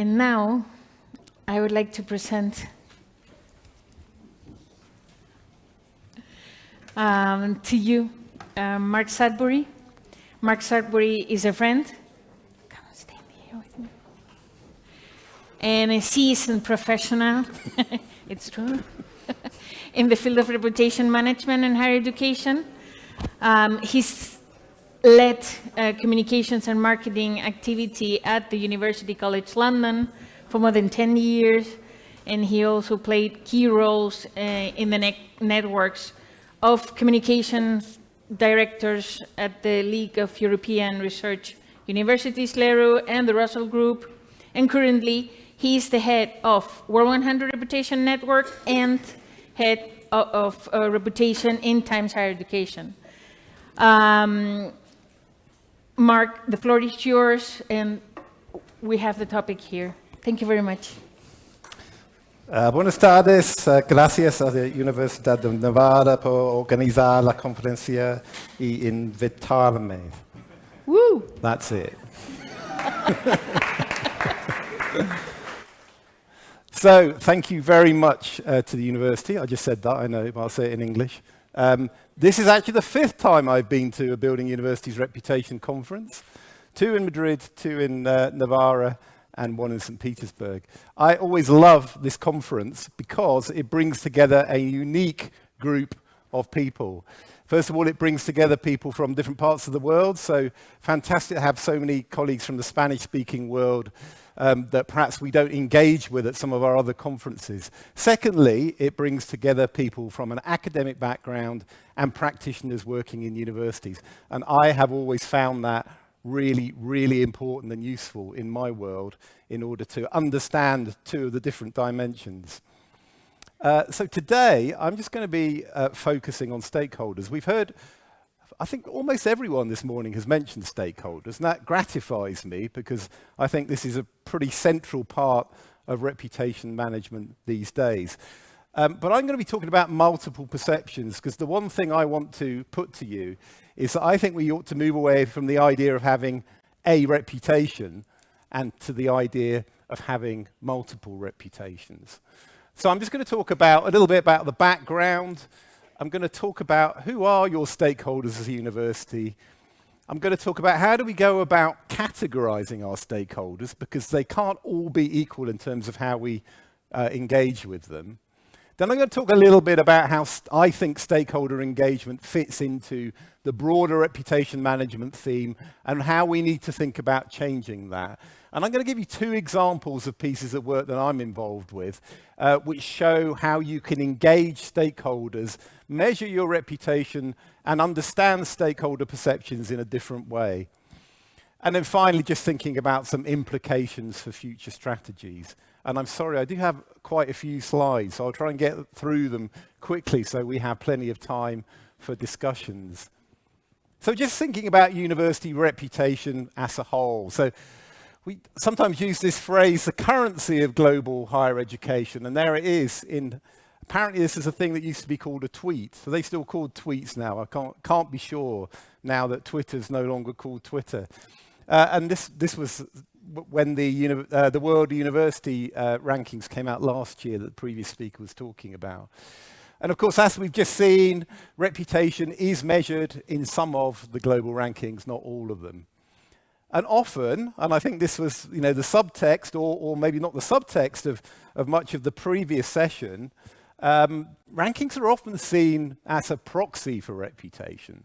And now, I would like to present to you Mark Sudbury. Mark Sudbury is a friend. Come on, stand here with me. And a seasoned professional, it's true, in the field of reputation management and higher education. He's led communications and marketing activity at the University College London for more than 10 years, and he also played key roles in the networks of communications directors at the League of European Research Universities, LERU, and the Russell Group, and currently he is the head of World 100 Reputation Network and head of reputation in Times Higher Education. Mark, the floor is yours, and we have the topic here. Thank you very much. Buenas tardes, gracias a la Universidad de Navarra por organizar la conferencia y invitarme. Woo! That's it. So, thank you very much to the university. I just said that, I know, but I'll say it in English. This is actually the 5th time I've been to a Building University's Reputation Conference. 2 in Madrid, 2 in Navarra, and 1 in St. Petersburg. I always love this conference because it brings together a unique group of people. First of all, it brings together people from different parts of the world, so fantastic to have so many colleagues from the Spanish-speaking world that perhaps we don't engage with at some of our other conferences. Secondly, it brings together people from an academic background and practitioners working in universities. And I have always found that really, really important and useful in my world in order to understand 2 of the different dimensions. So today, I'm just going to be focusing on stakeholders. We've heard, I think almost everyone this morning has mentioned stakeholders, and that gratifies me because I think this is a pretty central part of reputation management these days. But I'm going to be talking about multiple perceptions because the one thing I want to put to you is that I think we ought to move away from the idea of having a reputation and to the idea of having multiple reputations. So I'm just going to talk about a little bit about the background. I'm going to talk about who are your stakeholders as a university. I'm going to talk about how do we go about categorizing our stakeholders because they can't all be equal in terms of how we engage with them. Then I'm going to talk a little bit about how I think stakeholder engagement fits into the broader reputation management theme and how we need to think about changing that. And I'm going to give you 2 examples of pieces of work that I'm involved with, which show how you can engage stakeholders, measure your reputation, and understand stakeholder perceptions in a different way. And then finally, just thinking about some implications for future strategies. And I'm sorry, I do have quite a few slides, so I'll try and get through them quickly so we have plenty of time for discussions. So just thinking about university reputation as a whole. So we sometimes use this phrase, the currency of global higher education, and there it is. Apparently this is a thing that used to be called a tweet. So they still called tweets now. I can't be sure now that Twitter's no longer called Twitter. And this was when the World University rankings came out last year that the previous speaker was talking about. And of course, as we've just seen, reputation is measured in some of the global rankings, not all of them. And often, and I think this was the subtext, or maybe not the subtext of much of the previous session, rankings are often seen as a proxy for reputation.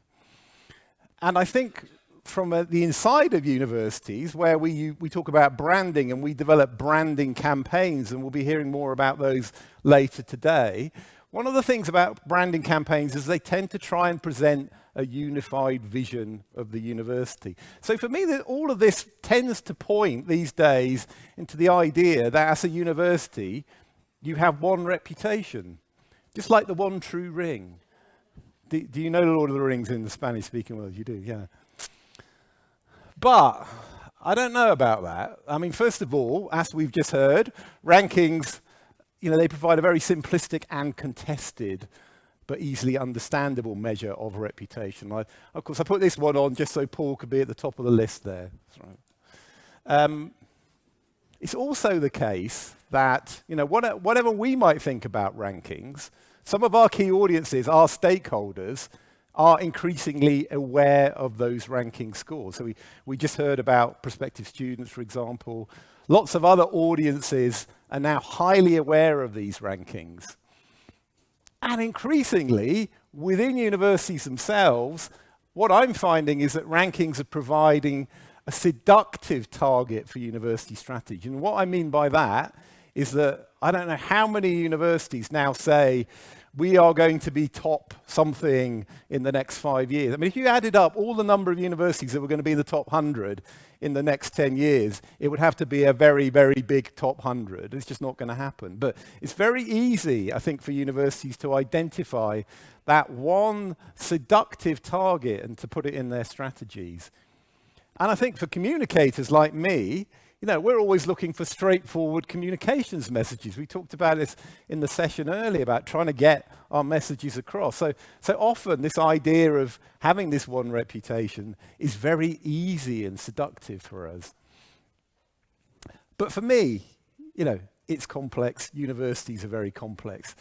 And I think from the inside of universities, where we talk about branding and we develop branding campaigns, and we'll be hearing more about those later today, one of the things about branding campaigns is they tend to try and present a unified vision of the university. So for me, all of this tends to point these days into the idea that as a university, you have one reputation, just like the one true ring. Do you know Lord of the Rings in the Spanish-speaking world? You do, yeah. But I don't know about that. I mean, first of all, as we've just heard, rankings, they provide a very simplistic and contested but easily understandable measure of reputation. Of course, I put this one on just so Paul could be at the top of the list there. That's right. it's also the case that, whatever we might think about rankings, some of our key audiences, our stakeholders, are increasingly aware of those ranking scores. So we just heard about prospective students, for example. Lots of other audiences are now highly aware of these rankings. And increasingly, within universities themselves, what I'm finding is that rankings are providing a seductive target for university strategy. And what I mean by that is that I don't know how many universities now say, we are going to be top something in the next 5 years. I mean, if you added up all the number of universities that were going to be in the top 100 in the next 10 years, it would have to be a very, very big top 100. It's just not going to happen. But it's very easy, I think, for universities to identify that one seductive target and to put it in their strategies. And I think for communicators like me, we're always looking for straightforward communications messages. We talked about this in the session earlier about trying to get our messages across. So often this idea of having this one reputation is very easy and seductive for us. But for me, it's complex. Universities are very complex.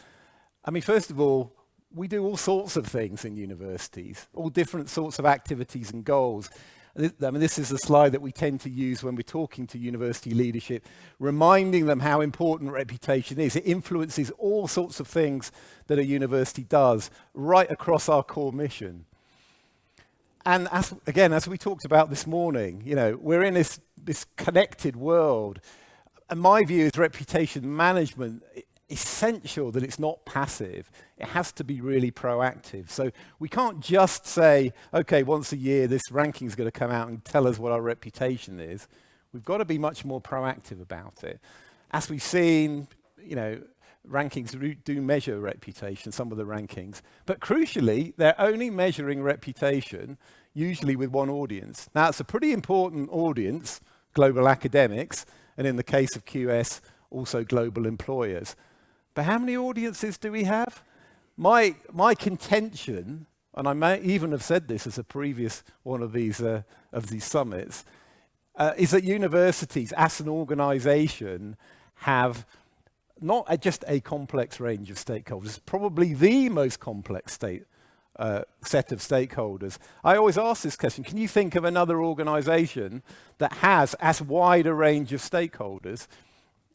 I mean, first of all, we do all sorts of things in universities, all different sorts of activities and goals. I mean, this is a slide that we tend to use when we're talking to university leadership, reminding them how important reputation is. It influences all sorts of things that a university does, right across our core mission. And as we talked about this morning, we're in this connected world. And my view is reputation management, essential that it's not passive. It has to be really proactive. So we can't just say, okay, once a year this ranking is going to come out and tell us what our reputation is. We've got to be much more proactive about it. As we've seen, rankings do measure reputation, some of the rankings. But crucially, they're only measuring reputation, usually with one audience. Now, it's a pretty important audience, global academics, and in the case of QS, also global employers. But how many audiences do we have? My contention, and I may even have said this as a previous one of these summits, is that universities as an organization have not just a complex range of stakeholders, probably the most complex set of stakeholders. I always ask this question, can you think of another organization that has as wide a range of stakeholders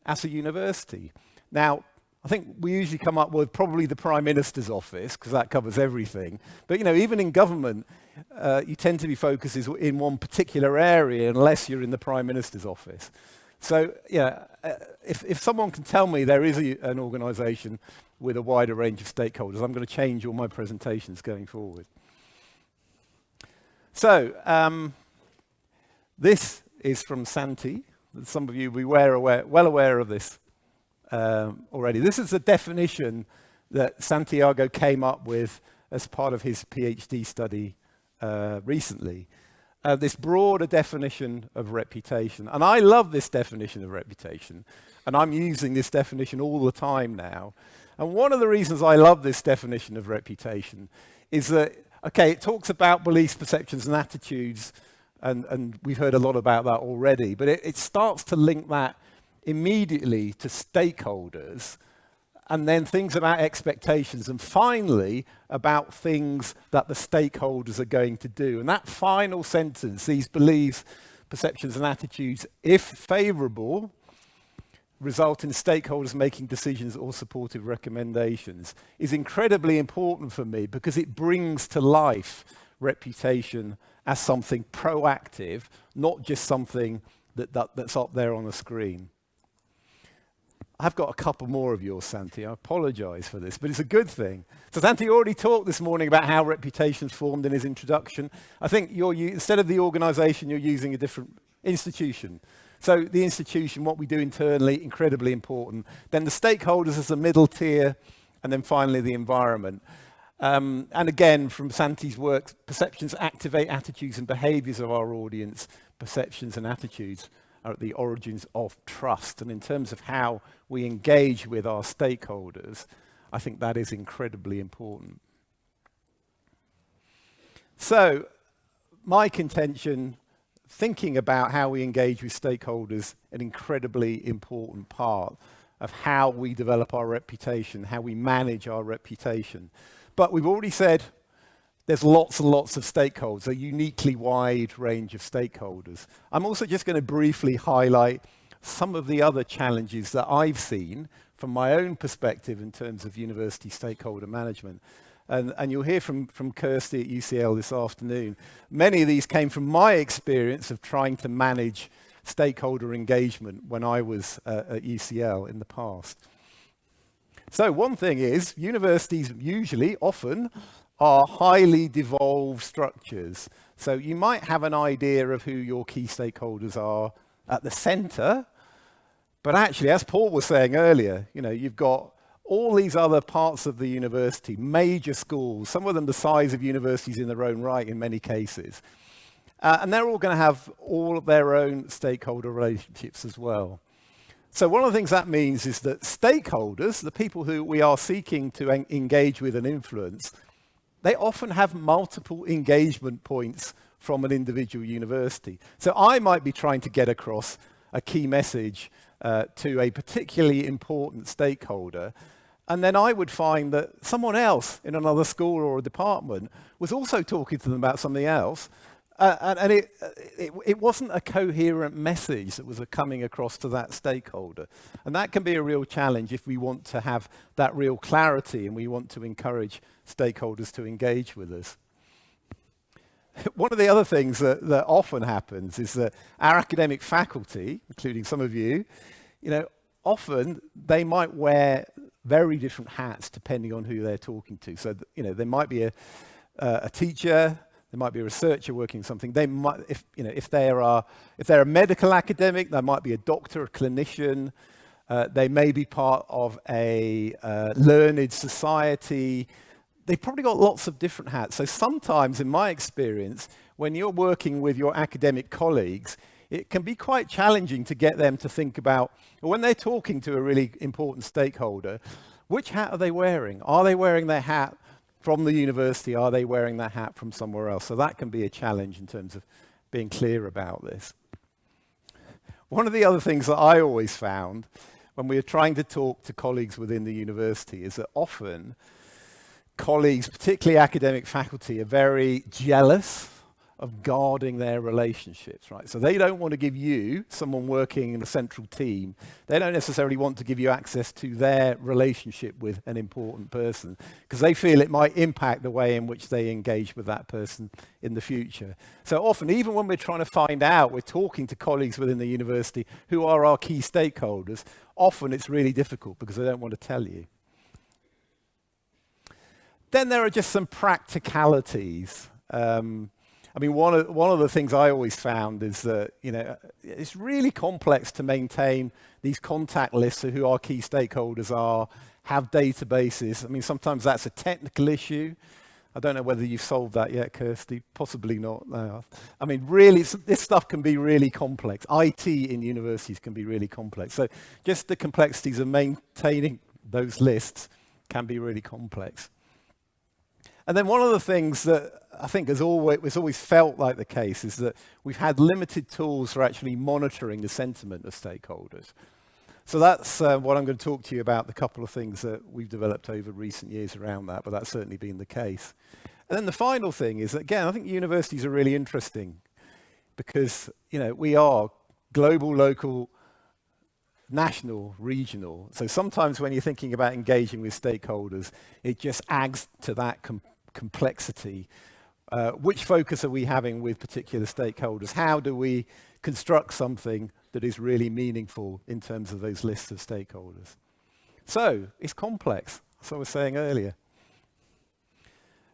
as a university? Now, I think we usually come up with probably the Prime Minister's office, because that covers everything. But even in government, you tend to be focused in one particular area unless you're in the Prime Minister's office. So, if someone can tell me there is an organisation with a wider range of stakeholders, I'm going to change all my presentations going forward. So, this is from Santi. Some of you will be well aware of this already. This is a definition that Santiago came up with as part of his PhD study recently. This broader definition of reputation. And I love this definition of reputation. And I'm using this definition all the time now. And one of the reasons I love this definition of reputation is that, it talks about beliefs, perceptions, and attitudes. And we've heard a lot about that already. But it starts to link that immediately to stakeholders, and then things about expectations, and finally about things that the stakeholders are going to do. And that final sentence, these beliefs, perceptions, and attitudes, if favorable, result in stakeholders making decisions or supportive recommendations, is incredibly important for me because it brings to life reputation as something proactive, not just something that's up there on the screen. I've got a couple more of yours, Santi. I apologize for this, but it's a good thing. So Santi already talked this morning about how reputation's formed in his introduction. I think instead of the organization, you're using a different institution. So the institution, what we do internally, incredibly important. Then the stakeholders as the middle tier, and then finally the environment. And again, from Santi's work, perceptions activate attitudes and behaviors of our audience. Perceptions and attitudes are at the origins of trust. And in terms of how we engage with our stakeholders, I think that is incredibly important. So my contention thinking about how we engage with stakeholders an incredibly important part of how we develop our reputation, how we manage our reputation. But we've already said there's lots and lots of stakeholders, a uniquely wide range of stakeholders. I'm also just going to briefly highlight some of the other challenges that I've seen from my own perspective in terms of university stakeholder management. And you'll hear from Kirsty at UCL this afternoon. Many of these came from my experience of trying to manage stakeholder engagement when I was at UCL in the past. So one thing is, universities usually, often, are highly devolved structures. So you might have an idea of who your key stakeholders are at the center, but actually, as Paul was saying earlier, you've got all these other parts of the university, major schools, some of them the size of universities in their own right in many cases. And they're all going to have all of their own stakeholder relationships as well. So one of the things that means is that stakeholders, the people who we are seeking to engage with and influence, they often have multiple engagement points from an individual university. So I might be trying to get across a key message to a particularly important stakeholder, and then I would find that someone else in another school or a department was also talking to them about something else, and it wasn't a coherent message that was coming across to that stakeholder. And that can be a real challenge if we want to have that real clarity and we want to encourage stakeholders to engage with us. One of the other things that often happens is that our academic faculty, including some of you, often they might wear very different hats depending on who they're talking to. So, there might be a teacher, there might be a researcher working on something. They might, if they're a medical academic, there might be a doctor, a clinician. They may be part of a learned society. They've probably got lots of different hats. So sometimes, in my experience, when you're working with your academic colleagues, it can be quite challenging to get them to think about, when they're talking to a really important stakeholder, which hat are they wearing? Are they wearing their hat from the university? Are they wearing their hat from somewhere else? So that can be a challenge in terms of being clear about this. One of the other things that I always found when we were trying to talk to colleagues within the university is that often colleagues, particularly academic faculty, are very jealous of guarding their relationships, right? So they don't want to give you, someone working in a central team, they don't necessarily want to give you access to their relationship with an important person because they feel it might impact the way in which they engage with that person in the future. So often, even when we're trying to find out, we're talking to colleagues within the university who are our key stakeholders, often it's really difficult because they don't want to tell you. Then there are just some practicalities. One of the things I always found is that, it's really complex to maintain these contact lists of who our key stakeholders are, have databases. Sometimes that's a technical issue. I don't know whether you've solved that yet, Kirsty. Possibly not. No. Really, this stuff can be really complex. IT in universities can be really complex. So just the complexities of maintaining those lists can be really complex. And then one of the things that I think has always felt like the case is that we've had limited tools for actually monitoring the sentiment of stakeholders. So that's what I'm going to talk to you about, the couple of things that we've developed over recent years around that, but that's certainly been the case. And then the final thing is, again, I think universities are really interesting because, we are global, local, national, regional. So sometimes when you're thinking about engaging with stakeholders, it just adds to that complexity. Which focus are we having with particular stakeholders? How do we construct something that is really meaningful in terms of those lists of stakeholders? So it's complex, as I was saying earlier.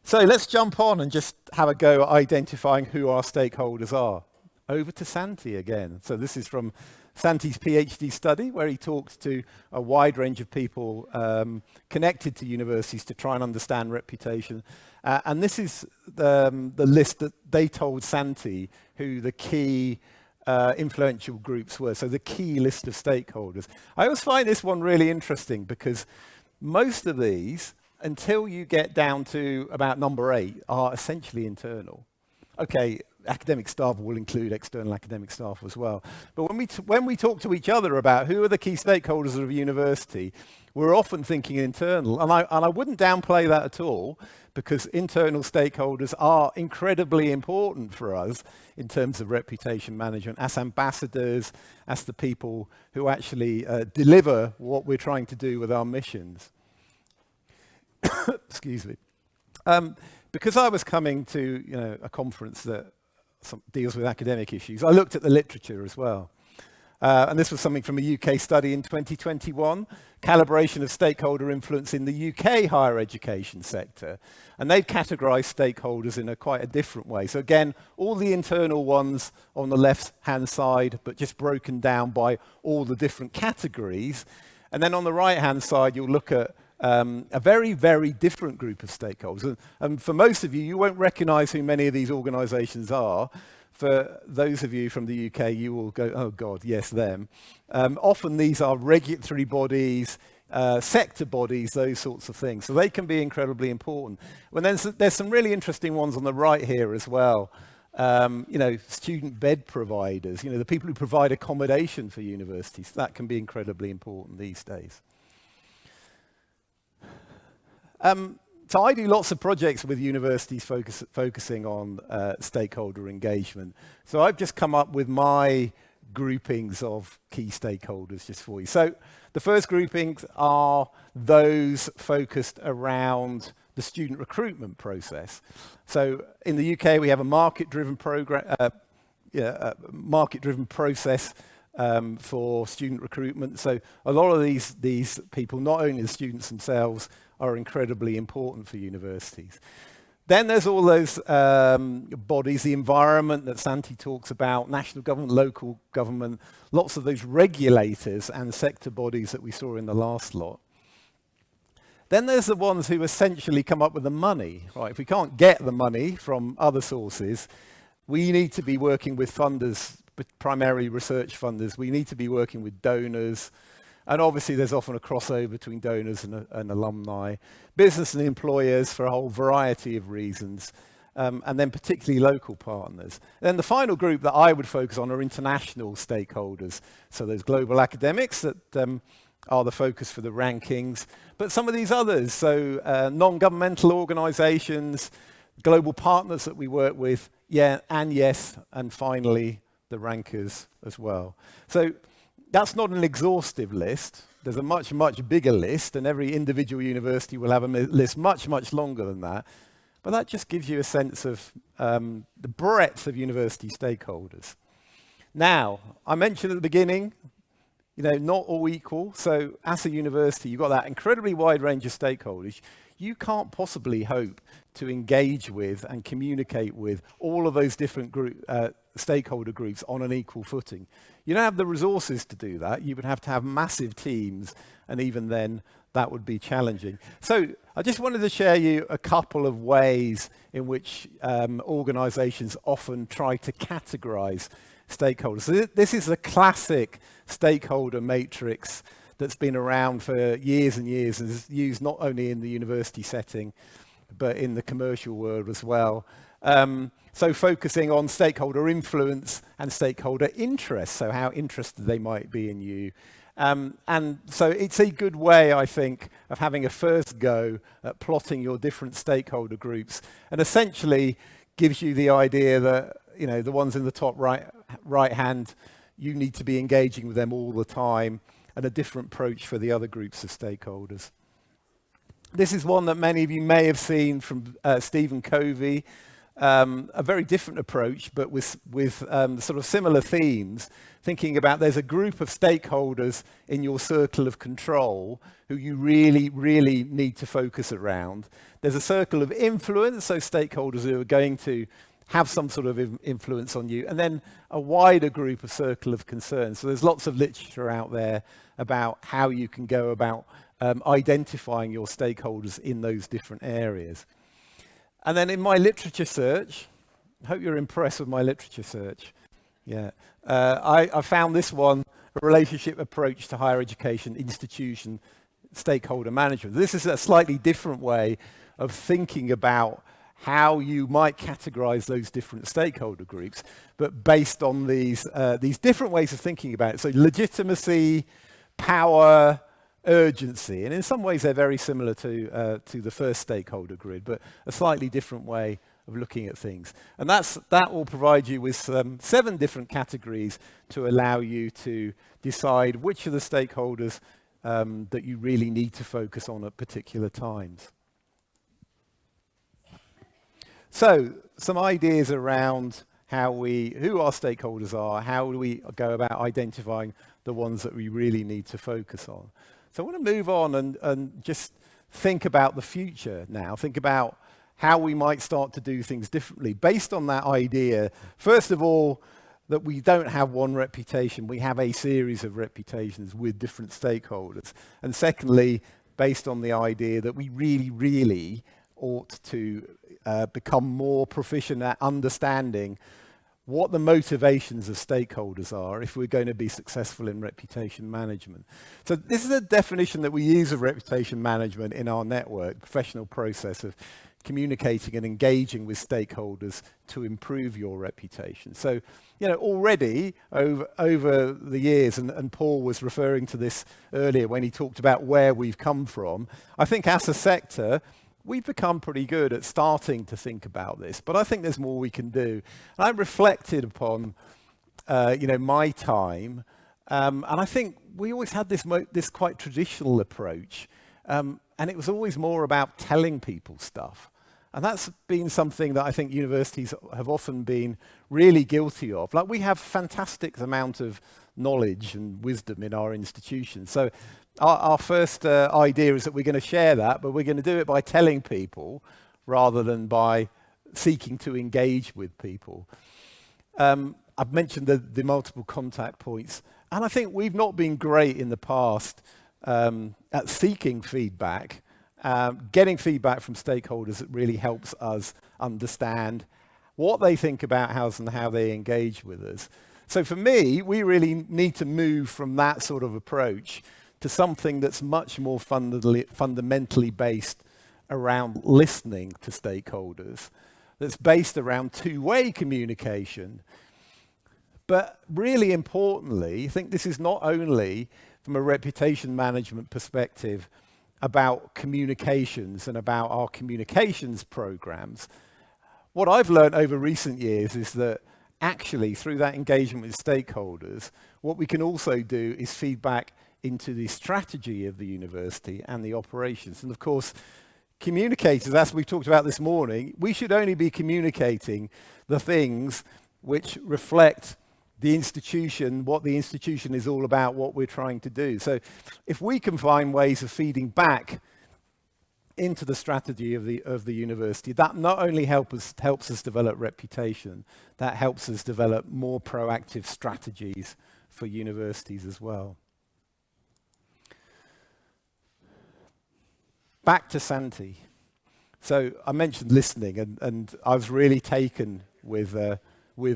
So let's jump on and just have a go at identifying who our stakeholders are. Over to Santi again. So this is from Santi's PhD study, where he talks to a wide range of people connected to universities to try and understand reputation. And this is the list that they told Santi who the key influential groups were, so the key list of stakeholders. I always find this one really interesting because most of these, until you get down to about number 8, are essentially internal. Okay, academic staff will include external academic staff as well. But when we talk to each other about who are the key stakeholders of a university, we're often thinking internal. And I wouldn't downplay that at all, because internal stakeholders are incredibly important for us in terms of reputation management, as ambassadors, as the people who actually deliver what we're trying to do with our missions. Excuse me. Because I was coming to a conference that deals with academic issues, I looked at the literature as well. And this was something from a UK study in 2021, calibration of stakeholder influence in the UK higher education sector. And they've categorized stakeholders in quite a different way. So again, all the internal ones on the left-hand side, but just broken down by all the different categories. And then on the right-hand side, you'll look at a very, very different group of stakeholders. And for most of you, you won't recognize who many of these organizations are. For those of you from the UK, you will go, oh God, yes, them. Often these are regulatory bodies, sector bodies, those sorts of things. So they can be incredibly important. Well, then there's some really interesting ones on the right here as well. Student bed providers, the people who provide accommodation for universities. That can be incredibly important these days. So I do lots of projects with universities focusing on stakeholder engagement. So I've just come up with my groupings of key stakeholders just for you. So the first groupings are those focused around the student recruitment process. So in the UK, we have a market-driven market-driven process for student recruitment. So a lot of these people, not only the students themselves, are incredibly important for universities. Then there's all those bodies, the environment that Santi talks about, national government, local government, lots of those regulators and sector bodies that we saw in the last lot. Then there's the ones who essentially come up with the money, right? If we can't get the money from other sources, we need to be working with funders, primarily research funders. We need to be working with donors. And obviously, there's often a crossover between donors and alumni, business and employers for a whole variety of reasons, and then particularly local partners. And then the final group that I would focus on are international stakeholders. So there's global academics that are the focus for the rankings, but some of these others, so non-governmental organizations, global partners that we work with, and finally, the rankers as well. So that's not an exhaustive list. There's a much, much bigger list, and every individual university will have a list much, much longer than that. But that just gives you a sense of the breadth of university stakeholders. Now, I mentioned at the beginning, not all equal. So as a university, you've got that incredibly wide range of stakeholders. You can't possibly hope to engage with and communicate with all of those different stakeholder groups on an equal footing. You don't have the resources to do that. You would have to have massive teams, and even then, that would be challenging. So I just wanted to share you a couple of ways in which organizations often try to categorize stakeholders. So this is a classic stakeholder matrix that's been around for years and years and is used not only in the university setting, but in the commercial world as well. So focusing on stakeholder influence and stakeholder interest, so how interested they might be in you. And so it's a good way, I think, of having a first go at plotting your different stakeholder groups, and essentially gives you the idea that, the ones in the top right hand, you need to be engaging with them all the time, and a different approach for the other groups of stakeholders. This is one that many of you may have seen from Stephen Covey, a very different approach, but with sort of similar themes, thinking about there's a group of stakeholders in your circle of control who you really, really need to focus around. There's a circle of influence, so stakeholders who are going to have some sort of influence on you, and then a wider group of circle of concern. So there's lots of literature out there about how you can go about identifying your stakeholders in those different areas. And then in my literature search, I hope you're impressed with my literature search. Yeah, I found this one, a relationship approach to higher education institution stakeholder management. This is a slightly different way of thinking about how you might categorize those different stakeholder groups, but based on these different ways of thinking about it. So legitimacy, power, urgency, and in some ways they're very similar to the first stakeholder grid, but a slightly different way of looking at things. And that will provide you with 7 different categories to allow you to decide which of the stakeholders that you really need to focus on at particular times. So, some ideas around who our stakeholders are, how do we go about identifying the ones that we really need to focus on. So I want to move on and just think about the future now, think about how we might start to do things differently based on that idea, first of all, that we don't have one reputation, we have a series of reputations with different stakeholders. And secondly, based on the idea that we really, really ought to become more proficient at understanding what the motivations of stakeholders are if we're going to be successful in reputation management. So this is a definition that we use of reputation management in our network, professional process of communicating and engaging with stakeholders to improve your reputation. So, you know, already over the years, and Paul was referring to this earlier when he talked about where we've come from, I think as a sector, we've become pretty good at starting to think about this, but I think there's more we can do. And I reflected upon, my time, and I think we always had this quite traditional approach, and it was always more about telling people stuff. And that's been something that I think universities have often been really guilty of. Like, we have fantastic amount of knowledge and wisdom in our institutions. So our first idea is that we're going to share that, but we're going to do it by telling people rather than by seeking to engage with people. I've mentioned the multiple contact points, and I think we've not been great in the past at seeking feedback. Getting feedback from stakeholders that really helps us understand what they think about us and how they engage with us. So for me, we really need to move from that sort of approach to something that's much more fundamentally based around listening to stakeholders, that's based around two-way communication. But really importantly, I think this is not only from a reputation management perspective about communications and about our communications programs. What I've learned over recent years is that actually through that engagement with stakeholders, what we can also do is feedback into the strategy of the university and the operations. And of course, communicators, as we've talked about this morning, we should only be communicating the things which reflect the institution, what the institution is all about, what we're trying to do. So if we can find ways of feeding back into the strategy of the university, that not only helps us develop reputation, that helps us develop more proactive strategies for universities as well. Back to Santi. So I mentioned listening, and I was really taken with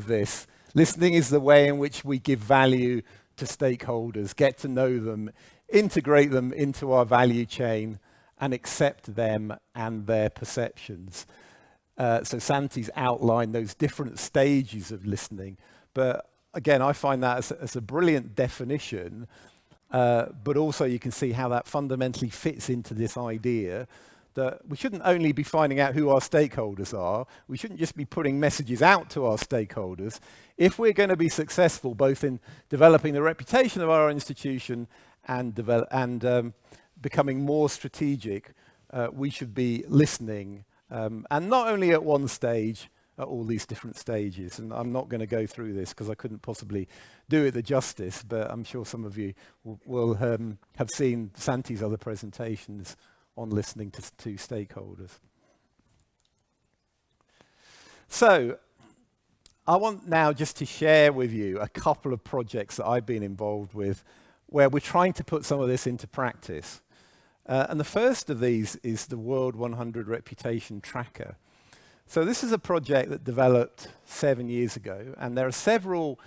this. Listening is the way in which we give value to stakeholders, get to know them, integrate them into our value chain, and accept them and their perceptions. So Santi's outlined those different stages of listening. But again, I find that as a brilliant definition, but also you can see how that fundamentally fits into this idea that we shouldn't only be finding out who our stakeholders are, we shouldn't just be putting messages out to our stakeholders. If we're going to be successful both in developing the reputation of our institution and becoming more strategic, we should be listening, and not only at one stage, at all these different stages. And I'm not going to go through this because I couldn't possibly do it the justice, but I'm sure some of you will have seen Santi's other presentations on listening to stakeholders. So I want now just to share with you a couple of projects that I've been involved with where we're trying to put some of this into practice. And the first of these is the World 100 Reputation Tracker. So this is a project that developed 7 years ago, and there are several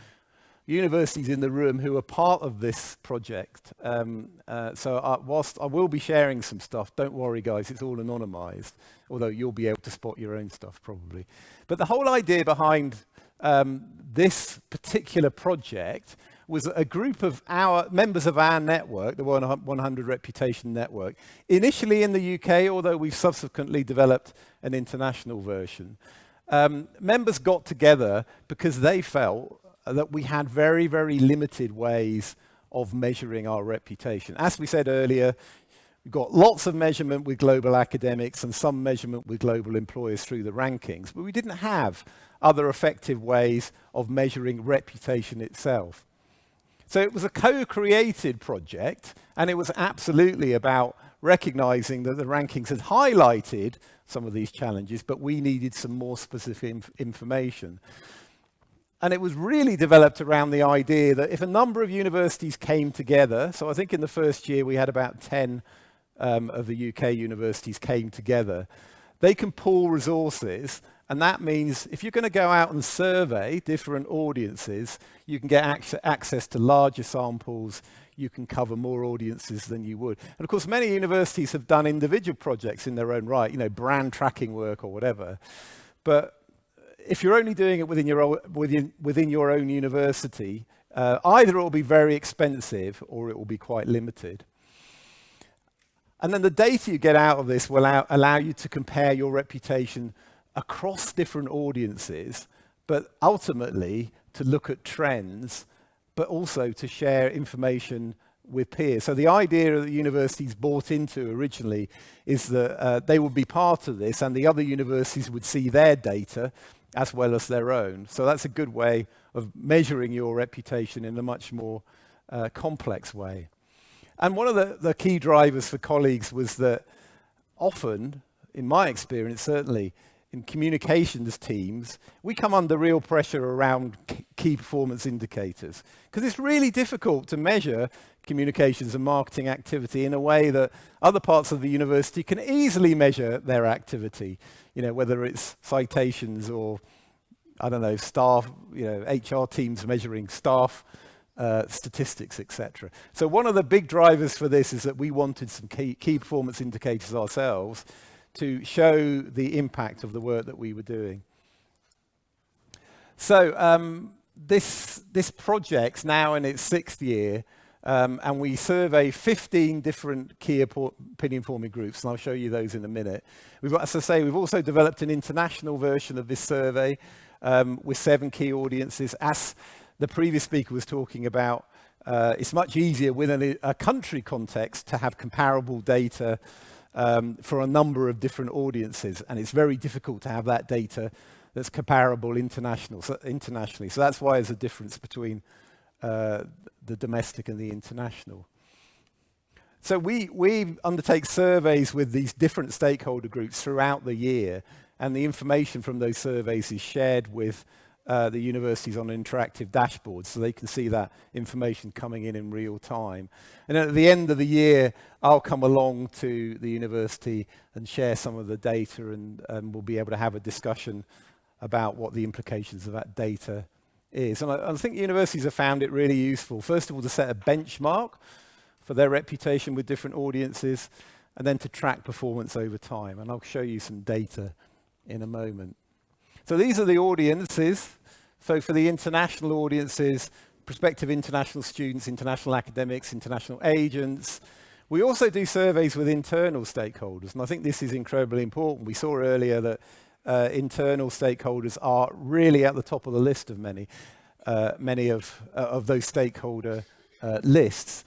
universities in the room who are part of this project. Whilst I will be sharing some stuff, don't worry guys, it's all anonymized, although you'll be able to spot your own stuff probably. But the whole idea behind this particular project was a group of our members of our network, the 100 Reputation Network, initially in the UK, although we've subsequently developed an international version. Members got together because they felt that we had very, very limited ways of measuring our reputation. As we said earlier, we've got lots of measurement with global academics and some measurement with global employers through the rankings, but we didn't have other effective ways of measuring reputation itself. So it was a co-created project, and it was absolutely about recognizing that the rankings had highlighted some of these challenges, but we needed some more specific information. And it was really developed around the idea that if a number of universities came together, so I think in the first year we had about 10 of the UK universities came together, they can pool resources. And that means if you're going to go out and survey different audiences, you can get access to larger samples, you can cover more audiences than you would. And of course, many universities have done individual projects in their own right, you know, brand tracking work or whatever. But if you're only doing it within your own university, either it will be very expensive or it will be quite limited. And then the data you get out of this will allow you to compare your reputation across different audiences, but ultimately to look at trends, but also to share information with peers. So the idea that universities bought into originally is that they would be part of this and the other universities would see their data as well as their own. So that's a good way of measuring your reputation in a much more complex way. And one of the key drivers for colleagues was that often, in my experience certainly, in communications teams, we come under real pressure around key performance indicators because it's really difficult to measure communications and marketing activity in a way that other parts of the university can easily measure their activity, you know, whether it's citations or, I don't know, staff, you know, HR teams measuring staff statistics, etc. So one of the big drivers for this is that we wanted some key performance indicators ourselves to show the impact of the work that we were doing. So this project's now in its 6th year, and we survey 15 different key opinion forming groups, and I'll show you those in a minute. As I say, we've also developed an international version of this survey with 7 key audiences. As the previous speaker was talking about, it's much easier within a country context to have comparable data for a number of different audiences, and it's very difficult to have that data that's comparable internationally. So that's why there's a difference between the domestic and the international. So we undertake surveys with these different stakeholder groups throughout the year, and the information from those surveys is shared with the universities on interactive dashboards, so they can see that information coming in real time. And at the end of the year, I'll come along to the university and share some of the data, and we'll be able to have a discussion about what the implications of that data is. And I think universities have found it really useful, first of all, to set a benchmark for their reputation with different audiences, and then to track performance over time. And I'll show you some data in a moment. So these are the audiences. So for the international audiences, prospective international students, international academics, international agents. We also do surveys with internal stakeholders, and I think this is incredibly important. We saw earlier that internal stakeholders are really at the top of the list of many of those stakeholder lists.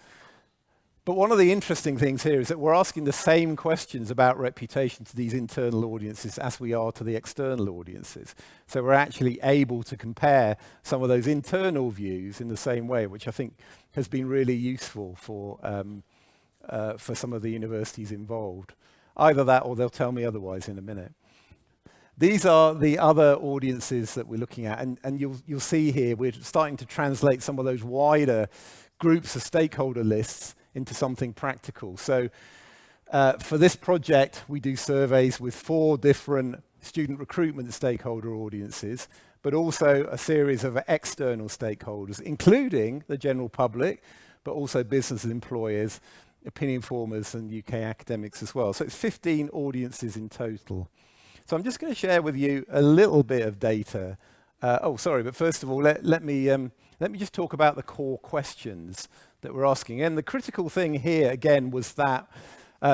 But one of the interesting things here is that we're asking the same questions about reputation to these internal audiences as we are to the external audiences. So we're actually able to compare some of those internal views in the same way, which I think has been really useful for some of the universities involved. Either that or they'll tell me otherwise in a minute. These are the other audiences that we're looking at, and you'll see here we're starting to translate some of those wider groups of stakeholder lists into something practical. So for this project, we do surveys with 4 different student recruitment stakeholder audiences, but also a series of external stakeholders, including the general public, but also business employers, opinion formers, and UK academics as well. So it's 15 audiences in total. So I'm just going to share with you a little bit of data. But first of all, let me just talk about the core questions that we're asking. And the critical thing here, again, was that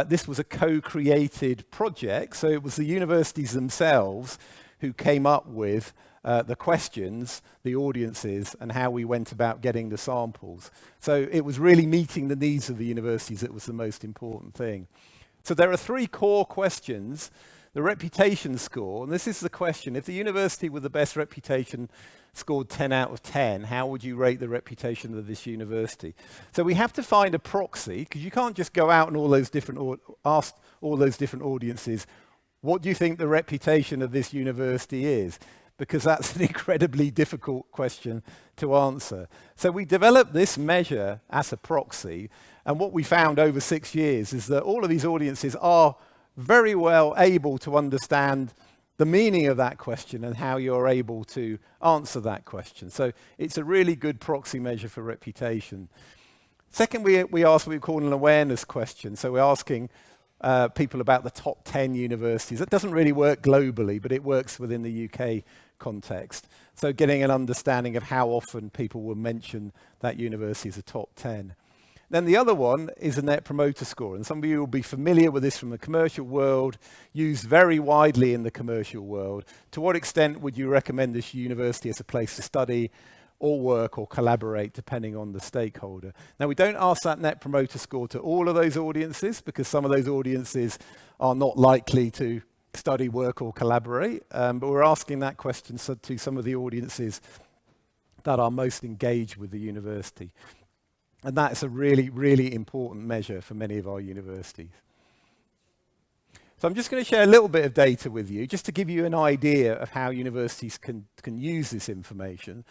this was a co-created project. So it was the universities themselves who came up with the questions, the audiences, and how we went about getting the samples. So it was really meeting the needs of the universities that was the most important thing. So there are 3 core questions. The reputation score, and this is the question: if the university with the best reputation scored 10 out of 10, how would you rate the reputation of this university? So we have to find a proxy, because you can't just go out and ask all those different audiences, what do you think the reputation of this university is? Because that's an incredibly difficult question to answer. So we developed this measure as a proxy, and what we found over 6 years is that all of these audiences are very well able to understand the meaning of that question and how you're able to answer that question. So it's a really good proxy measure for reputation. Second, we ask what we call an awareness question. So we're asking people about the top 10 universities. That doesn't really work globally, but it works within the UK context. So getting an understanding of how often people will mention that university as a top 10. Then the other one is a Net Promoter Score, and some of you will be familiar with this from the commercial world, used very widely in the commercial world. To what extent would you recommend this university as a place to study or work or collaborate, depending on the stakeholder? Now, we don't ask that Net Promoter Score to all of those audiences, because some of those audiences are not likely to study, work or collaborate, but we're asking that question to some of the audiences that are most engaged with the university. And that's a really, really important measure for many of our universities. So I'm just going to share a little bit of data with you, just to give you an idea of how universities can use this information.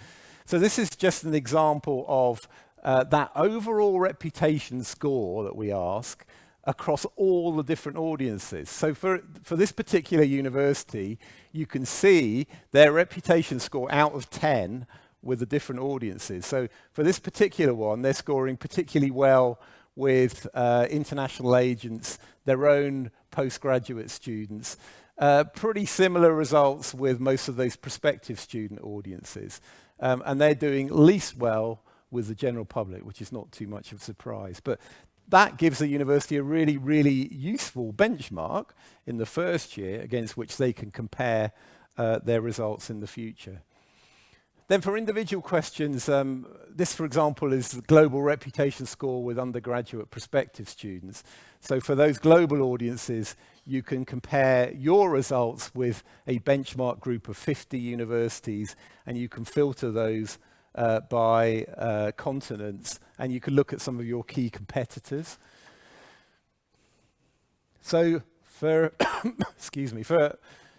So this is just an example of that overall reputation score that we ask across all the different audiences. So for this particular university, you can see their reputation score out of 10 with the different audiences. So for this particular one, they're scoring particularly well with international agents, their own postgraduate students. Pretty similar results with most of those prospective student audiences. And they're doing least well with the general public, which is not too much of a surprise. But that gives the university a really, really useful benchmark in the first year against which they can compare their results in the future. Then for individual questions, this, for example, is the global reputation score with undergraduate prospective students. So for those global audiences, you can compare your results with a benchmark group of 50 universities, and you can filter those by continents, and you can look at some of your key competitors. So for, for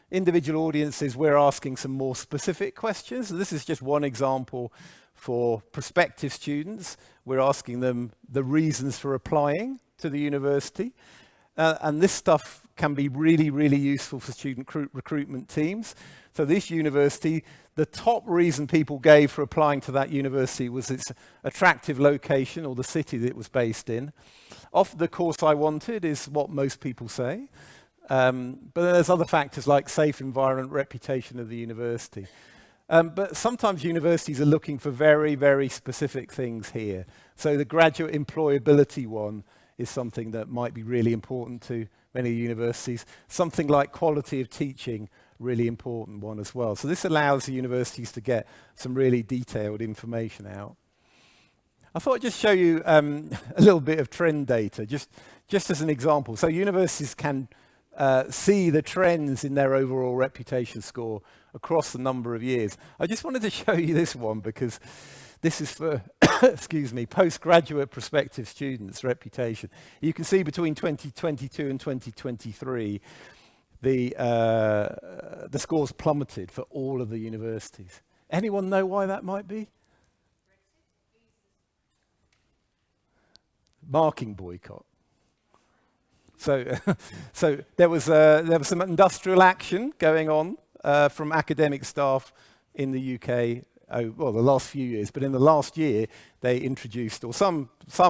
individual audiences, we're asking some more specific questions. So this is just one example for prospective students. We're asking them the reasons for applying to the university. And this stuff can be really, really useful for student recruitment teams. So this university, the top reason people gave for applying to that university was its attractive location, or the city that it was based in. Often the course I wanted is what most people say. But there's other factors like safe environment, reputation of the university. But sometimes universities are looking for very, very specific things here. So the graduate employability one is something that might be really important to many universities. Something like quality of teaching, really important one as well. So this allows the universities to get some really detailed information out. I thought I'd just show you a little bit of trend data, just as an example. So universities can see the trends in their overall reputation score across a number of years. I just wanted to show you this one because this is for, postgraduate prospective students' reputation. You can see between 2022 and 2023, the scores plummeted for all of the universities. Anyone know why that might be? Marking boycott. So there was some industrial action going on from academic staff in the UK, well, the last few years, but in the last year, they introduced, or some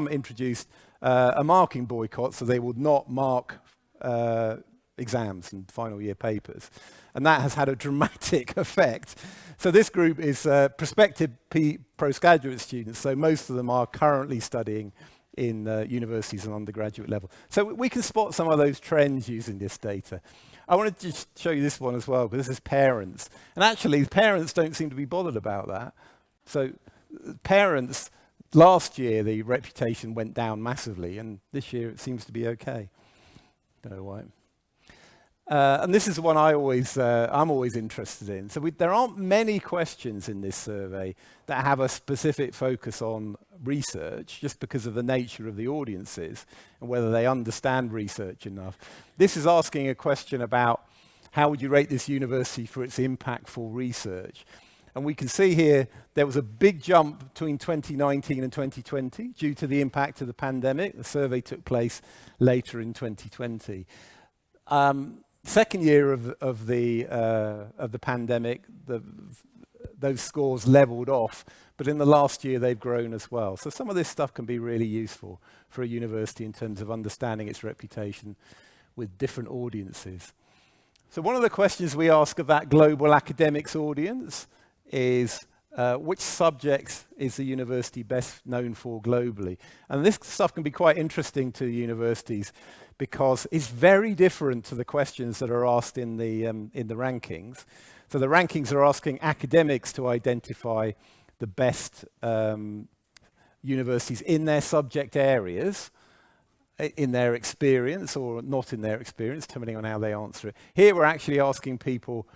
introduced, a marking boycott, so they would not mark exams and final year papers. And that has had a dramatic effect. So this group is prospective postgraduate students, so most of them are currently studying in universities and undergraduate level. So we can spot some of those trends using this data. I want to just show you this one as well, because this is parents. And actually, parents don't seem to be bothered about that. So parents, last year, the reputation went down massively, and this year it seems to be okay. Don't know why. And this is the one I'm always interested in. So there aren't many questions in this survey that have a specific focus on research, just because of the nature of the audiences and whether they understand research enough. This is asking a question about how would you rate this university for its impactful research? And we can see here there was a big jump between 2019 and 2020 due to the impact of the pandemic. The survey took place later in 2020. Second year of the pandemic, those scores leveled off, but in the last year they've grown as well. So some of this stuff can be really useful for a university in terms of understanding its reputation with different audiences. So one of the questions we ask of that global academics audience is, which subjects is the university best known for globally? And this stuff can be quite interesting to universities because it's very different to the questions that are asked in the rankings. So the rankings are asking academics to identify the best universities in their subject areas, in their experience or not in their experience, depending on how they answer it. Here we're actually asking people,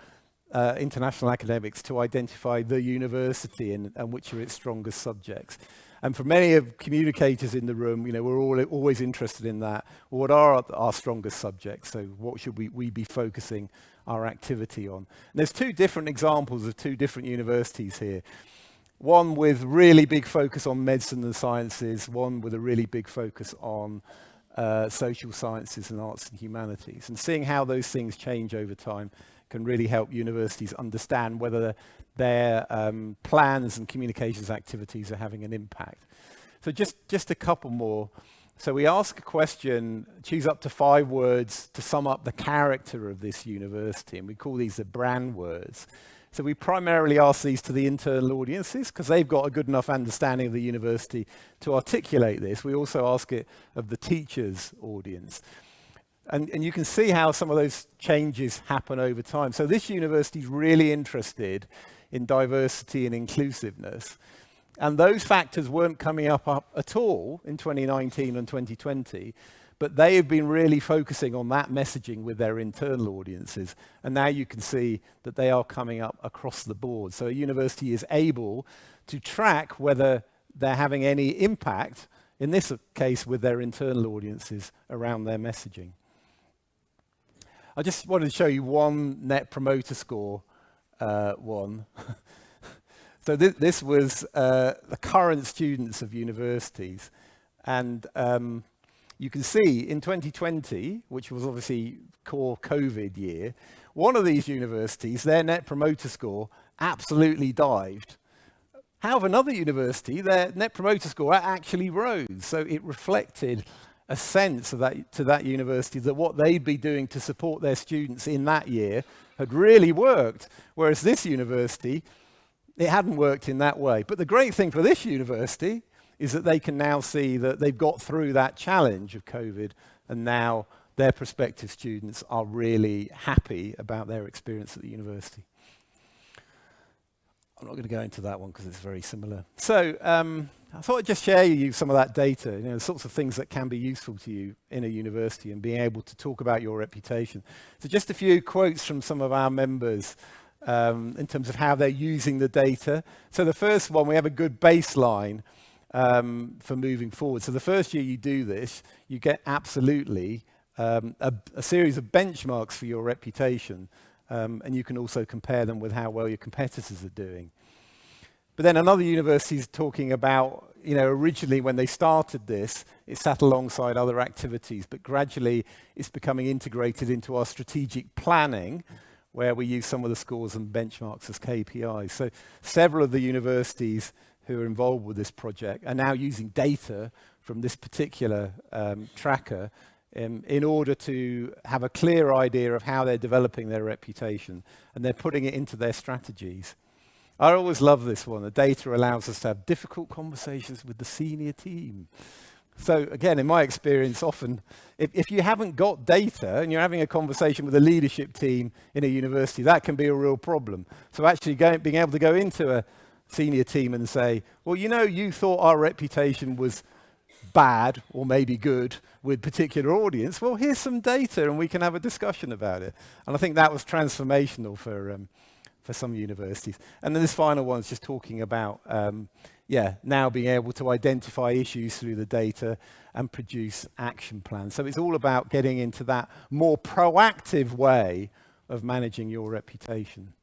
international academics, to identify the university and which are its strongest subjects. And for many of communicators in the room, we're always interested in that. What are our strongest subjects? So what should we be focusing our activity on? And there's two different examples of two different universities here. One with really big focus on medicine and sciences, one with a really big focus on social sciences and arts and humanities. And seeing how those things change over time can really help universities understand whether their plans and communications activities are having an impact. So just a couple more. So we ask a question, choose up to 5 words to sum up the character of this university, and we call these the brand words. So we primarily ask these to the internal audiences because they've got a good enough understanding of the university to articulate this. We also ask it of the teachers' audience. And you can see how some of those changes happen over time. So this university is really interested in diversity and inclusiveness. And those factors weren't coming up at all in 2019 and 2020, but they have been really focusing on that messaging with their internal audiences. And now you can see that they are coming up across the board. So a university is able to track whether they're having any impact, in this case with their internal audiences, around their messaging. I just wanted to show you one Net Promoter Score one. So this was the current students of universities. And you can see in 2020, which was obviously core COVID year, one of these universities, their Net Promoter Score absolutely dived. However, another university, their Net Promoter Score actually rose. So it reflected a sense of to that university that what they'd be doing to support their students in that year had really worked. Whereas this university, it hadn't worked in that way. But the great thing for this university is that they can now see that they've got through that challenge of COVID, and now their prospective students are really happy about their experience at the university. I'm not going to go into that one because it's very similar. So I thought I'd just share with you some of that data, the sorts of things that can be useful to you in a university and being able to talk about your reputation. So just a few quotes from some of our members in terms of how they're using the data. So the first one, we have a good baseline for moving forward. So the first year you do this, you get absolutely a series of benchmarks for your reputation. And you can also compare them with how well your competitors are doing. But then another university is talking about, originally when they started this, it sat alongside other activities, but gradually it's becoming integrated into our strategic planning, where we use some of the scores and benchmarks as KPIs. So several of the universities who are involved with this project are now using data from this particular tracker in order to have a clear idea of how they're developing their reputation, and they're putting it into their strategies. I always love this one. The data allows us to have difficult conversations with the senior team. So again, in my experience, often, if you haven't got data and you're having a conversation with a leadership team in a university, that can be a real problem. So actually being able to go into a senior team and say, well, you know, you thought our reputation was bad or maybe good with particular audience. Well, here's some data and we can have a discussion about it. And I think that was transformational for some universities. And then this final one is just talking about now being able to identify issues through the data and produce action plans. So it's all about getting into that more proactive way of managing your reputation.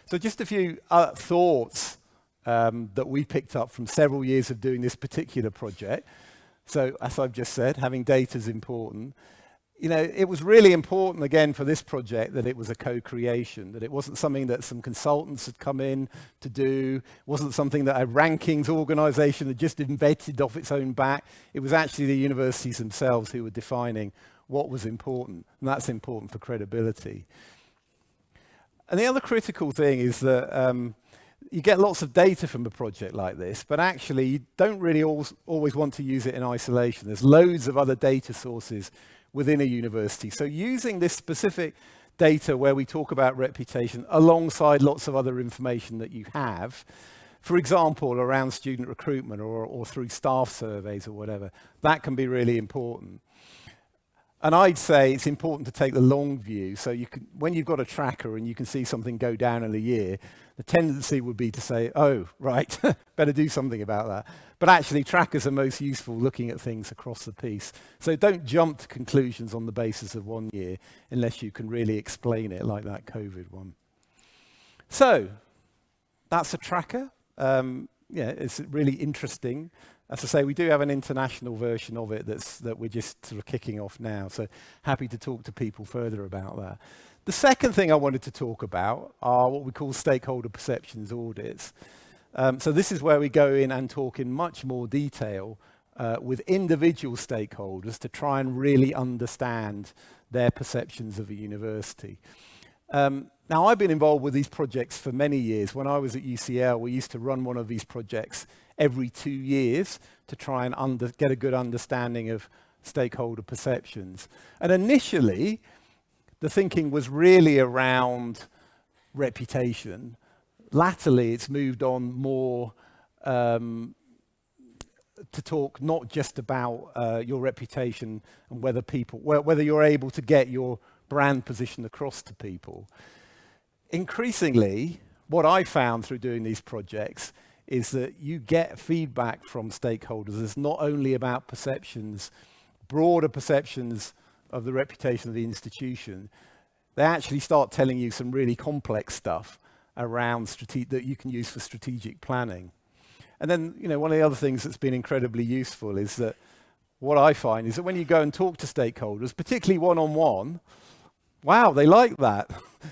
So just a few thoughts that we picked up from several years of doing this particular project. So as I've just said, having data is important. You know, it was really important, again, for this project that it was a co-creation, that it wasn't something that some consultants had come in to do, it wasn't something that a rankings organization had just invented off its own back. It was actually the universities themselves who were defining what was important, and that's important for credibility. And the other critical thing is that you get lots of data from a project like this, but actually you don't really always want to use it in isolation. There's loads of other data sources within a university. So using this specific data where we talk about reputation alongside lots of other information that you have, for example, around student recruitment or through staff surveys or whatever, that can be really important. And I'd say it's important to take the long view. So you can, when you've got a tracker and you can see something go down in a year, the tendency would be to say, oh, right, better do something about that. But actually, trackers are most useful looking at things across the piece. So don't jump to conclusions on the basis of 1 year unless you can really explain it, like that COVID one. So that's a tracker. It's really interesting. As I say, we do have an international version of it that we're just sort of kicking off now. So happy to talk to people further about that. The second thing I wanted to talk about are what we call stakeholder perceptions audits. So this is where we go in and talk in much more detail with individual stakeholders to try and really understand their perceptions of a university. Now, I've been involved with these projects for many years. When I was at UCL, we used to run one of these projects every 2 years to try and get a good understanding of stakeholder perceptions. And initially, the thinking was really around reputation. Latterly, it's moved on more to talk not just about your reputation and whether you're able to get your brand position across to people. Increasingly, what I found through doing these projects is that you get feedback from stakeholders. It's not only about perceptions, broader perceptions of the reputation of the institution. They actually start telling you some really complex stuff around that you can use for strategic planning. And then, you know, one of the other things that's been incredibly useful is that what I find is that when you go and talk to stakeholders, particularly one-on-one, wow, they like that.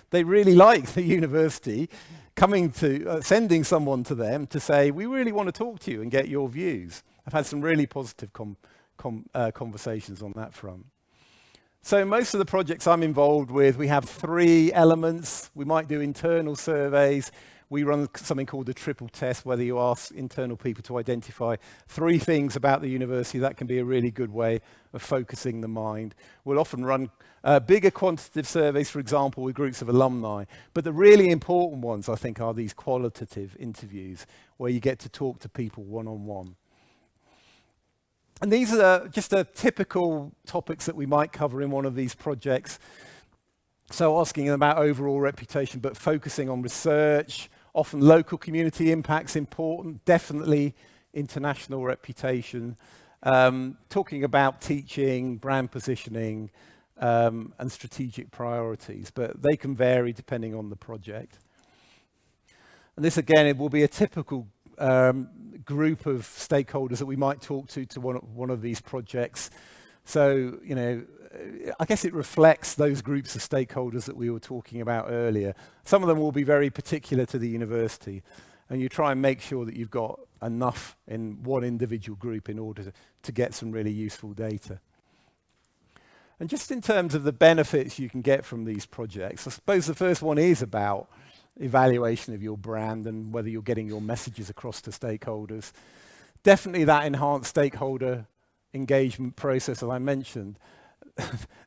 They really like the university coming to, sending someone to them to say, we really want to talk to you and get your views. I've had some really positive conversations on that front. So most of the projects I'm involved with, we have 3 elements. We might do internal surveys. We run something called the triple test, whether you ask internal people to identify 3 things about the university. That can be a really good way of focusing the mind. We'll often run bigger quantitative surveys, for example, with groups of alumni. But the really important ones, I think, are these qualitative interviews, where you get to talk to people one-on-one. And these are just typical topics that we might cover in one of these projects. So asking about overall reputation, but focusing on research, often local community impacts important, definitely international reputation, talking about teaching, brand positioning, and strategic priorities, but they can vary depending on the project. And this, again, it will be a typical group of stakeholders that we might talk to one of these projects. So, I guess it reflects those groups of stakeholders that we were talking about earlier. Some of them will be very particular to the university, and you try and make sure that you've got enough in one individual group in order to get some really useful data. And just in terms of the benefits you can get from these projects, I suppose the first one is about evaluation of your brand and whether you're getting your messages across to stakeholders. Definitely that enhanced stakeholder engagement process that I mentioned.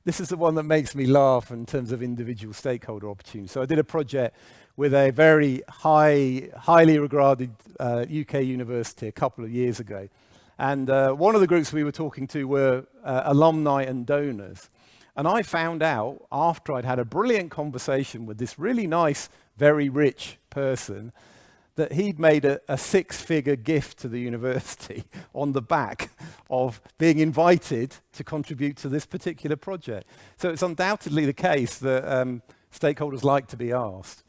This is the one that makes me laugh in terms of individual stakeholder opportunities. So I did a project with a very highly regarded UK university a couple of years ago. And one of the groups we were talking to were alumni and donors. And I found out after I'd had a brilliant conversation with this really nice, very rich person, that he'd made a six-figure gift to the university on the back of being invited to contribute to this particular project. So it's undoubtedly the case that stakeholders like to be asked.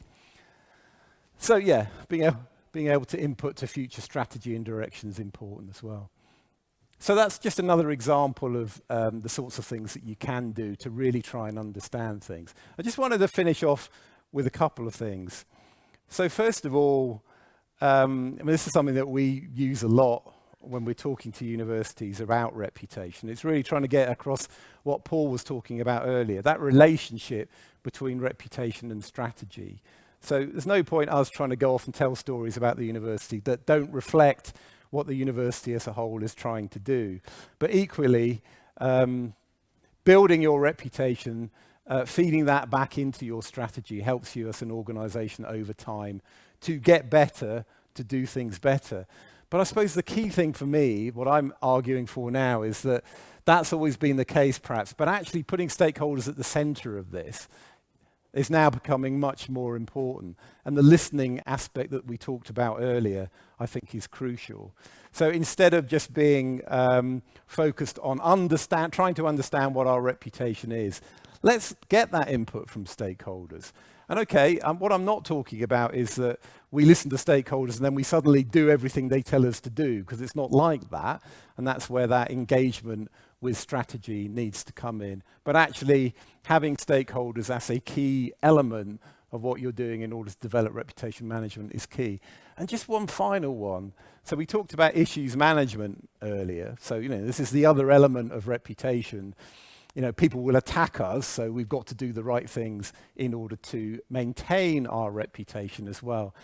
So yeah, being able to input to future strategy and direction is important as well. So that's just another example of the sorts of things that you can do to really try and understand things. I just wanted to finish off with a couple of things. So first of all, this is something that we use a lot when we're talking to universities about reputation. It's really trying to get across what Paul was talking about earlier, that relationship between reputation and strategy. So there's no point us trying to go off and tell stories about the university that don't reflect what the university as a whole is trying to do. But equally, building your reputation, feeding that back into your strategy helps you as an organization over time to get better, to do things better. But I suppose the key thing for me, what I'm arguing for now, is that that's always been the case perhaps, but actually putting stakeholders at the center of this is now becoming much more important. And the listening aspect that we talked about earlier, I think is crucial. So instead of just being focused on trying to understand what our reputation is, let's get that input from stakeholders. And okay, what I'm not talking about is that we listen to stakeholders and then we suddenly do everything they tell us to do, because it's not like that. And that's where that engagement with strategy needs to come in. But actually having stakeholders as a key element of what you're doing in order to develop reputation management is key. And just one final one. So we talked about issues management earlier. So, this is the other element of reputation. People will attack us, so we've got to do the right things in order to maintain our reputation as well.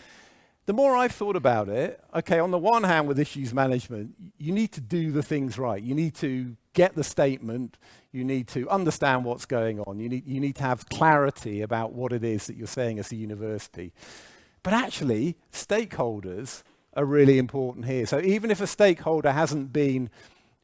The more I've thought about it, okay, on the one hand with issues management, you need to do the things right. You need to get the statement. You need to understand what's going on. You need to have clarity about what it is that you're saying as a university. But actually, stakeholders are really important here. So even if a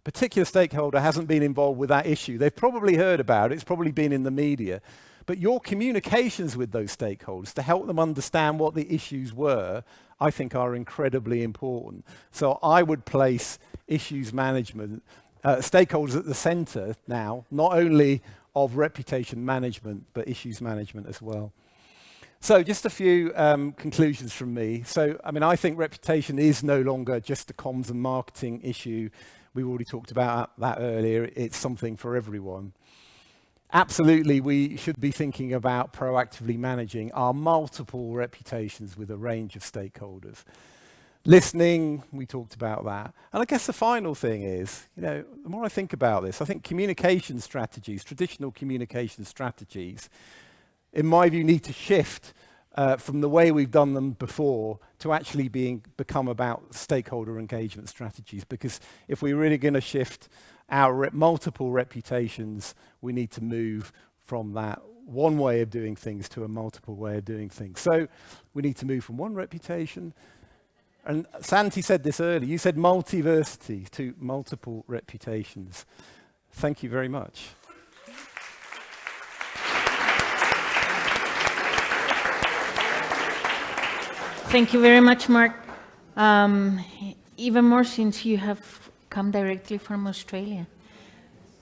particular stakeholder hasn't been involved with that issue, they've probably heard about it, it's probably been in the media, but your communications with those stakeholders to help them understand what the issues were, I think are incredibly important. So I would place issues management, stakeholders at the center now, not only of reputation management, but issues management as well. So just a few conclusions from me. So, I think reputation is no longer just a comms and marketing issue. We've already talked about that earlier. It's something for everyone. Absolutely, we should be thinking about proactively managing our multiple reputations with a range of stakeholders. Listening, we talked about that. And I guess the final thing is, the more I think about this, I think communication strategies, traditional communication strategies, in my view, need to shift from the way we've done them before to actually become about stakeholder engagement strategies. Because if we're really going to shift our multiple reputations, we need to move from that one way of doing things to a multiple way of doing things. So we need to move from one reputation, and Santi said this earlier, you said multiversity, to multiple reputations. Thank you very much. Thank you very much, Mark. Even more since you have come directly from Australia.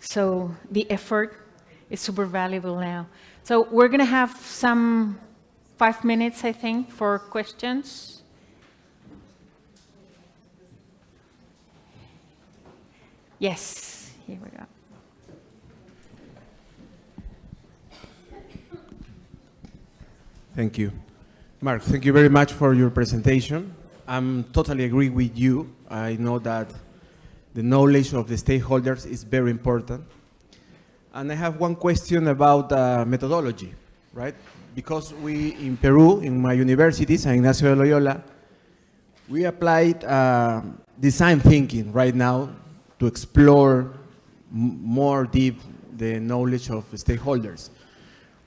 So the effort is super valuable now. So we're going to have some 5 minutes, I think, for questions. Yes, here we go. Thank you. Mark, thank you very much for your presentation. I'm totally agree with you. I know that the knowledge of the stakeholders is very important. And I have one question about methodology, right? Because we, in Peru, in my university, San Ignacio de Loyola, we applied design thinking right now to explore more deep the knowledge of stakeholders.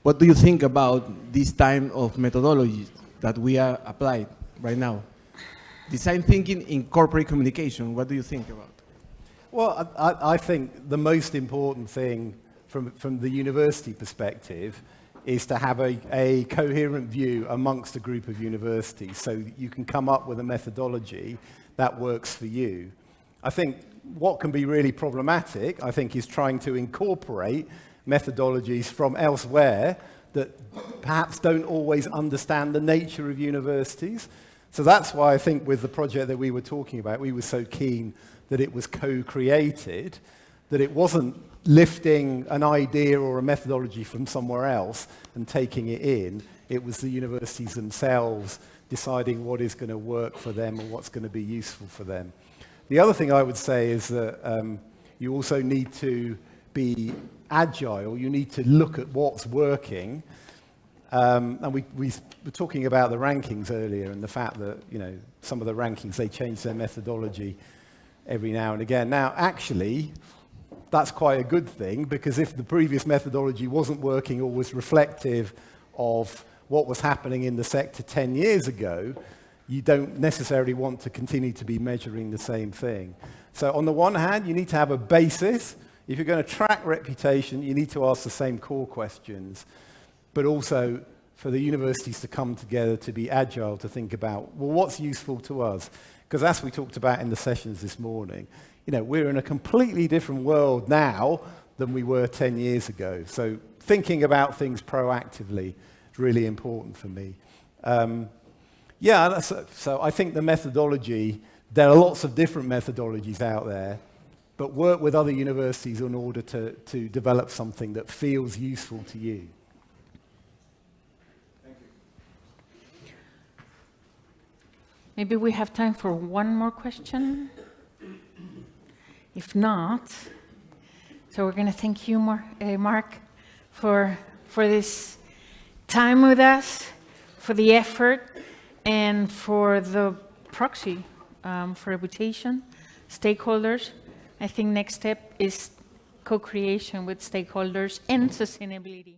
What do you think about this type of methodology that we are applied right now? Design thinking in corporate communication, what do you think about? Well, I think the most important thing from the university perspective is to have a coherent view amongst a group of universities so you can come up with a methodology that works for you. I think what can be really problematic, I think, is trying to incorporate methodologies from elsewhere that perhaps don't always understand the nature of universities. So that's why I think with the project that we were talking about, we were so keen that it was co-created, that it wasn't lifting an idea or a methodology from somewhere else and taking it in. It was the universities themselves deciding what is going to work for them and what's going to be useful for them. The other thing I would say is that you also need to be agile. You need to look at what's working. And we were talking about the rankings earlier and the fact that, you know, some of the rankings, they change their methodology every now and again. Now, actually, that's quite a good thing, because if the previous methodology wasn't working or was reflective of what was happening in the sector 10 years ago, you don't necessarily want to continue to be measuring the same thing. So on the one hand, you need to have a basis. If you're going to track reputation, you need to ask the same core questions, but also for the universities to come together to be agile, to think about, well, what's useful to us? Because as we talked about in the sessions this morning, you know, we're in a completely different world now than we were 10 years ago. So thinking about things proactively is really important for me. So I think the methodology, there are lots of different methodologies out there, but work with other universities in order to develop something that feels useful to you. Thank you. Maybe we have time for one more question. If not, so we're going to thank you, Mark, for this time with us, for the effort, and for the proxy for reputation, stakeholders. I think next step is co-creation with stakeholders and sustainability.